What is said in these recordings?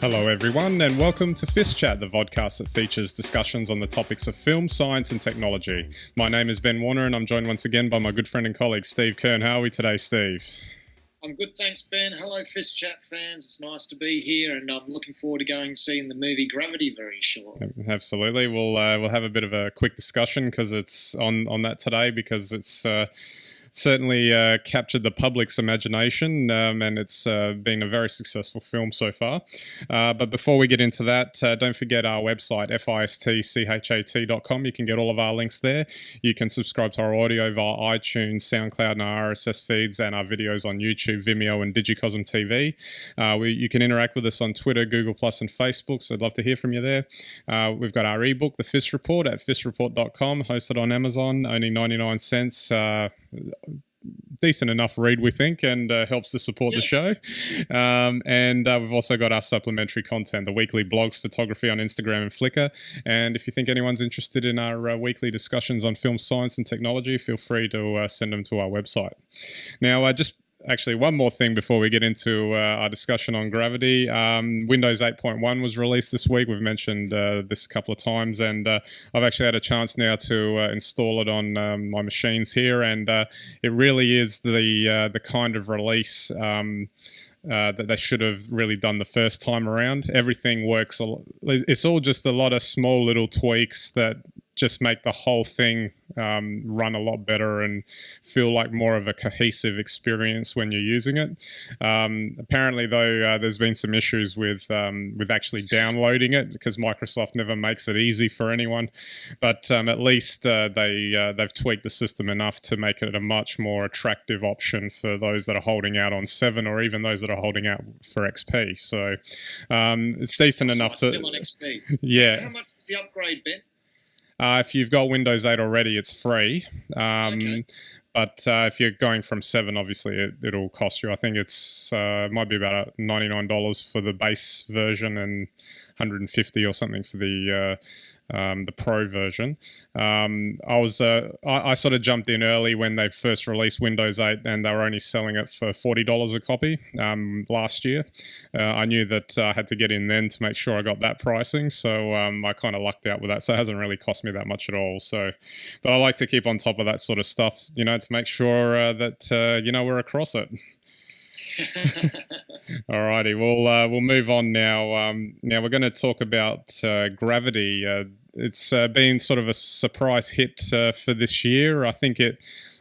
Hello everyone and welcome to FiST Chat, the vodcast that features discussions on the topics of film, science and technology. My name is Ben Warner and I'm joined once again by my good friend and colleague Steve Kern. How are we today, Steve? I'm good, thanks, Ben. Hello, FiST Chat fans. It's nice to be here, and I'm looking forward to going and seeing the movie Gravity very shortly. Absolutely. We'll have a bit of a quick discussion because it's on that today because it's certainly captured the public's imagination and it's been a very successful film so far. But before we get into that, don't forget our website, FiSTchat.com. You can get all of our links there. You can subscribe to our audio via iTunes, SoundCloud and our RSS feeds and our videos on YouTube, Vimeo and Digicosm TV. You can interact with us on Twitter, Google Plus and Facebook, so I'd love to hear from you there. We've got our ebook, The FiST Report, at fistreport.com, hosted on Amazon, only 99 cents. Decent enough read, we think, and helps to support the show. And we've also got our supplementary content, the weekly blogs, photography on Instagram and Flickr. And if you think anyone's interested in our weekly discussions on film, science and technology, feel free to send them to our website. Now, actually, one more thing before we get into our discussion on Gravity. Windows 8.1 was released this week. We've mentioned this a couple of times, and I've actually had a chance now to install it on my machines here, and it really is the kind of release that they should have really done the first time around. Everything works. It's all just a lot of small little tweaks that just make the whole thing run a lot better and feel like more of a cohesive experience when you're using it. Apparently, though, there's been some issues with actually downloading it because Microsoft never makes it easy for anyone. But at least they've tweaked the system enough to make it a much more attractive option for those that are holding out on 7 or even those that are holding out for XP. So it's decent enough. Still on XP. Yeah. How much was the upgrade, Ben? If you've got Windows 8 already, it's free. Okay. But if you're going from 7, obviously it'll cost you. I think it's might be about $99 for the base version and $150 or something for the Pro version. I sort of jumped in early when they first released Windows 8, and they were only selling it for $40 a copy last year. I knew that I had to get in then to make sure I got that pricing, so I kind of lucked out with that. So it hasn't really cost me that much at all. So, but I like to keep on top of that sort of stuff, to make sure that we're across it. Alrighty, we'll move on now. Now we're going to talk about Gravity. It's been sort of a surprise hit for this year. I think it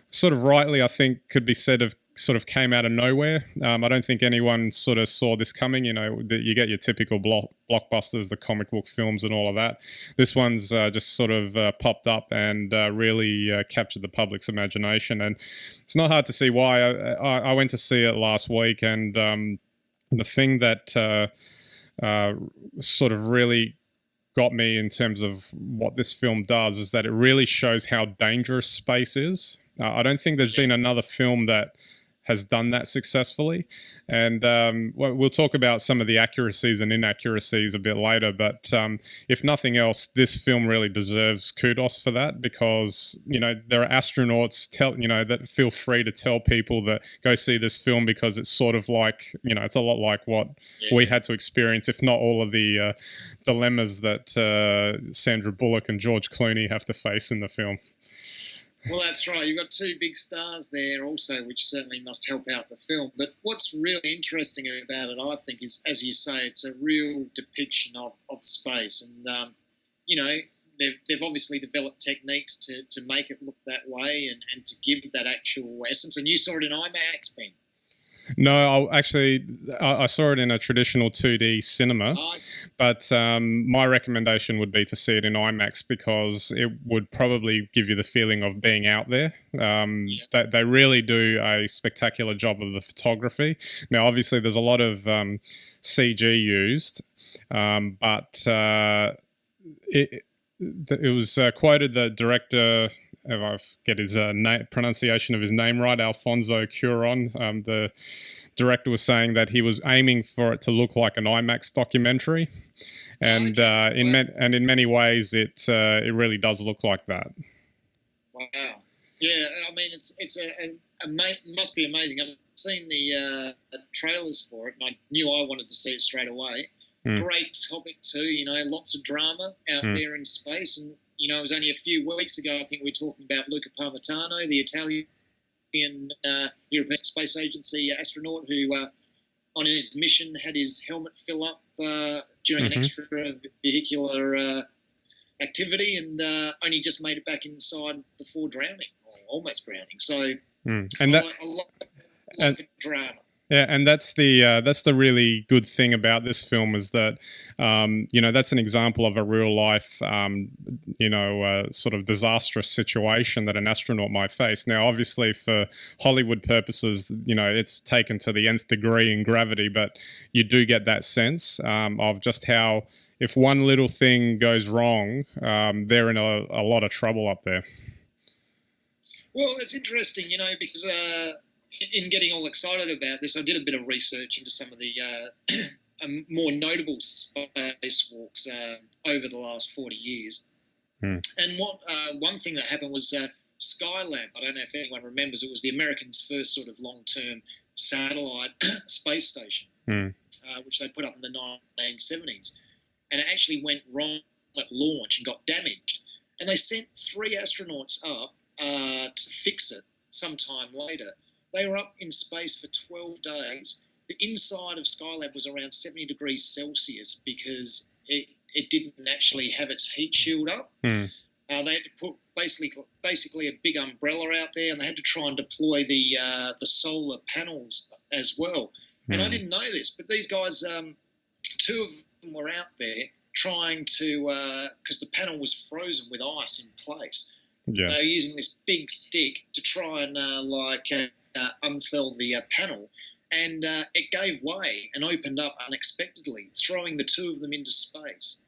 sort of rightly, could be said of sort of came out of nowhere. I don't think anyone sort of saw this coming. You get your typical blockbusters, the comic book films and all of that. This one's just sort of popped up and really captured the public's imagination. And it's not hard to see why. I went to see it last week, and the thing that sort of really got me in terms of what this film does is that it really shows how dangerous space is. I don't think there's been another film that has done that successfully, and we'll talk about some of the accuracies and inaccuracies a bit later, but if nothing else, this film really deserves kudos for that, because there are astronauts that feel free to tell people that go see this film, because it's sort of like it's a lot like what we had to experience, if not all of the dilemmas that Sandra Bullock and George Clooney have to face in the film. Well, that's right. You've got two big stars there also, which certainly must help out the film. But what's really interesting about it, I think, is, as you say, it's a real depiction of space. And, they've obviously developed techniques to make it look that way and to give that actual essence. And you saw it in IMAX, Ben? No, I saw it in a traditional 2D cinema, but my recommendation would be to see it in IMAX, because it would probably give you the feeling of being out there. They really do a spectacular job of the photography. Now, obviously, there's a lot of CG used, but it was quoted, the director, if I get his pronunciation of his name right, Alfonso Cuaron, the director, was saying that he was aiming for it to look like an IMAX documentary, and in many ways it really does look like that. Wow. Yeah, I mean it must be amazing. I've seen the trailers for it, and I knew I wanted to see it straight away. Great topic too. Lots of drama out there in space, and it was only a few weeks ago. I think we were talking about Luca Parmitano, the Italian European Space Agency astronaut who, on his mission, had his helmet fill up during an extravehicular activity, and only just made it back inside before drowning, or almost drowning. So, and a lot of drama. Yeah, and that's the really good thing about this film is that, that's an example of a real life, sort of disastrous situation that an astronaut might face. Now, obviously, for Hollywood purposes, it's taken to the nth degree in gravity, but you do get that sense of just how if one little thing goes wrong, they're in a lot of trouble up there. Well, it's interesting, because in getting all excited about this, I did a bit of research into some of the more notable spacewalks over the last 40 years. And one thing that happened was Skylab. I don't know if anyone remembers. It was the Americans' first sort of long-term satellite space station, which they put up in the 1970s. And it actually went wrong at launch and got damaged. And they sent 3 astronauts up to fix it sometime later. They were up in space for 12 days. The inside of Skylab was around 70 degrees Celsius because it didn't actually have its heat shield up. They had to put basically a big umbrella out there, and they had to try and deploy the solar panels as well. And I didn't know this, but these guys, 2 of them were out there trying to, because the panel was frozen with ice in place. Yeah. They were using this big stick to try and unfurl the panel, and it gave way and opened up unexpectedly, throwing the 2 of them into space.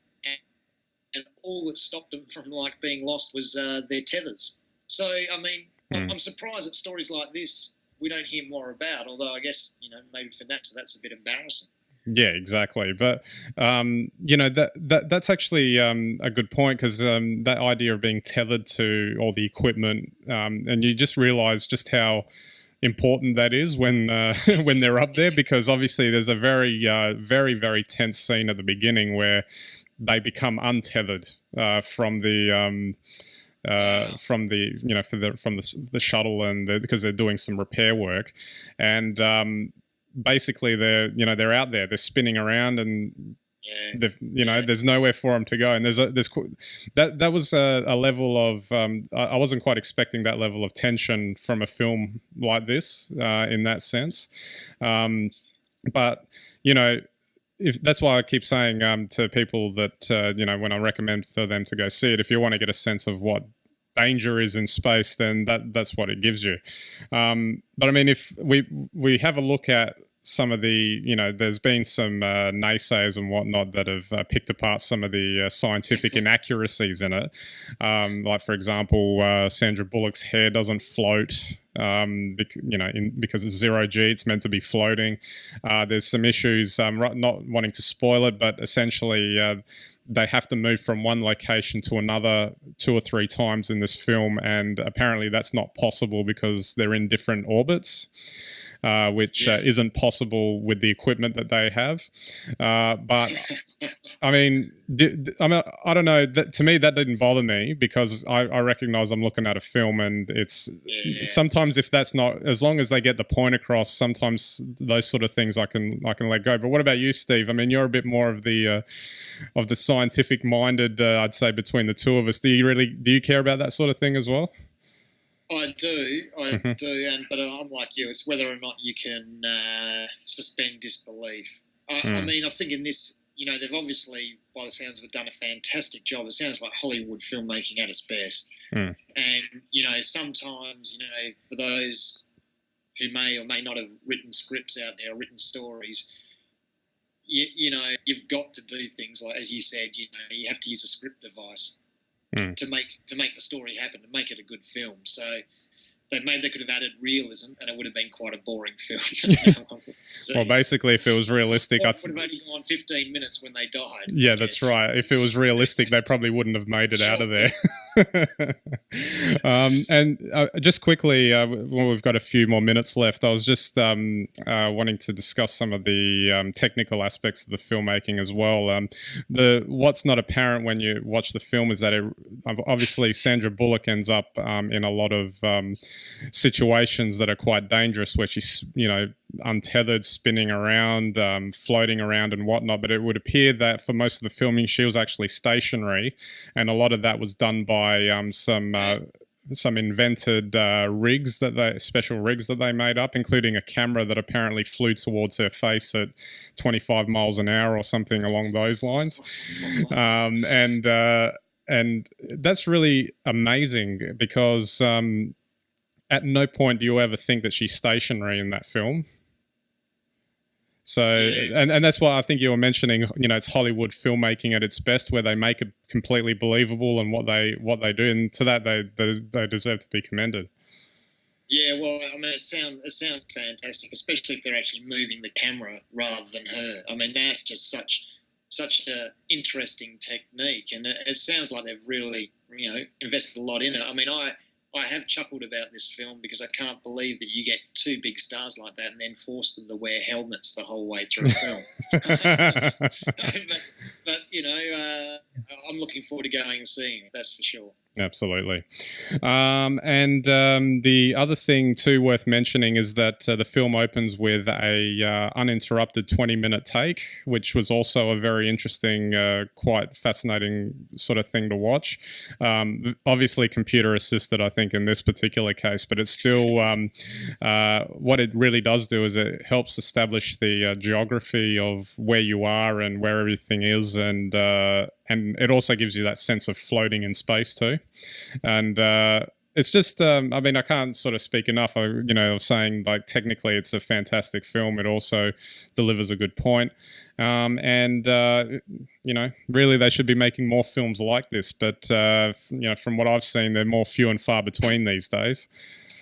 And all that stopped them from being lost was their tethers. So, I mean, I'm surprised that stories like this we don't hear more about. Although I guess maybe for NASA that's a bit embarrassing. Yeah, exactly. But, that's actually a good point because that idea of being tethered to all the equipment, and you just realize just how important that is when when they're up there, because obviously there's a very, very, very tense scene at the beginning where they become untethered from the shuttle, and because they're doing some repair work, and basically they're out there, they're spinning around, and there's nowhere for them to go, and that was a level of I wasn't quite expecting that level of tension from a film like this in that sense, but if that's why I keep saying to people that when I recommend for them to go see it, if you want to get a sense of what danger is in space, then that's what it gives you. But I mean, if we have a look at some of the, there's been some naysayers and whatnot that have picked apart some of the scientific inaccuracies in it. Like, for example, Sandra Bullock's hair doesn't float because it's 0G, it's meant to be floating. There's some issues, not wanting to spoil it, but essentially they have to move from one location to another 2 or 3 times in this film, and apparently that's not possible because they're in different orbits. Which isn't possible with the equipment that they have. But I mean, I don't know. To me, that didn't bother me because I recognize I'm looking at a film, and it's sometimes if that's not, as long as they get the point across, sometimes those sort of things I can let go. But what about you, Steve? I mean, you're a bit more of the scientific minded, I'd say, between the 2 of us. Do you care about that sort of thing as well? I do, but I'm like you. It's whether or not you can suspend disbelief. I mean, I think in this, they've obviously, by the sounds of it, done a fantastic job. It sounds like Hollywood filmmaking at its best. And, sometimes, for those who may or may not have written scripts out there, or written stories, you've got to do things like, as you said, you have to use a script device. To make the story happen, to make it a good film. So maybe they could have added realism, and it would have been quite a boring film. Well, basically, if it was realistic, it would have only gone 15 minutes when they died. Yeah, that's right. If it was realistic, they probably wouldn't have made it out of there. And just quickly, well, we've got a few more minutes left. I was just wanting to discuss some of the technical aspects of the filmmaking as well. What's not apparent when you watch the film is that obviously Sandra Bullock ends up in a lot of situations that are quite dangerous, where she's, untethered, spinning around, floating around and whatnot. But it would appear that for most of the filming, she was actually stationary, and a lot of that was done by some invented special rigs that they made up, including a camera that apparently flew towards her face at 25 miles an hour or something along those lines. And that's really amazing, because at no point do you ever think that she's stationary in that film. So, and that's what I think you were mentioning, it's Hollywood filmmaking at its best, where they make it completely believable and what they do. And to that, they deserve to be commended. Yeah, well, I mean, it sounds fantastic, especially if they're actually moving the camera rather than her. I mean, that's just such an interesting technique. And it sounds like they've really, invested a lot in it. I mean, I have chuckled about this film because I can't believe that you get two big stars like that and then force them to wear helmets the whole way through the film. but I'm looking forward to going and seeing it, that's for sure. Absolutely. And the other thing too worth mentioning is that the film opens with a uninterrupted 20-minute take, which was also a very interesting, quite fascinating sort of thing to watch. Obviously computer assisted, I think, in this particular case, but it's still what it really does do is it helps establish the geography of where you are and where everything is, and it also gives you that sense of floating in space too. And it's just, I mean, I can't sort of speak enough, of saying, like, technically it's a fantastic film. It also delivers a good point. Really they should be making more films like this. But, from what I've seen, they're more few and far between these days.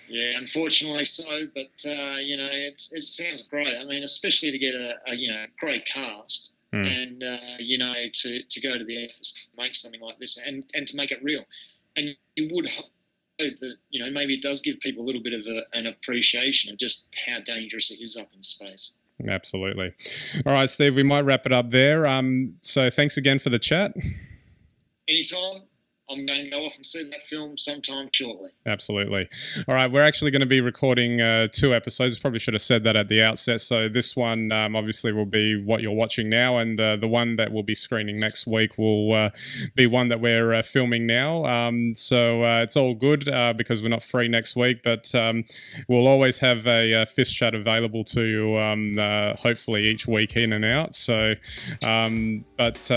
Yeah, unfortunately so. But, it sounds great. I mean, especially to get a great cast. And, to go to the efforts to make something like this and to make it real. And you would hope that, maybe it does give people a little bit of an appreciation of just how dangerous it is up in space. Absolutely. All right, Steve, we might wrap it up there. So thanks again for the chat. Anytime. I'm going to go off and see that film sometime shortly. Absolutely. All right, we're actually going to be recording 2 episodes. Probably should have said that at the outset. So this one obviously will be what you're watching now, and the one that we'll be screening next week will be one that we're filming now. So it's all good because we're not free next week, but we'll always have a FiST chat available to you, hopefully each week in and out. So, but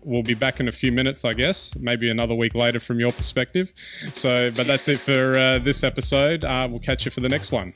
we'll be back in a few minutes, I guess, maybe another week later from your perspective. So, but that's it for this episode. We'll catch you for the next one.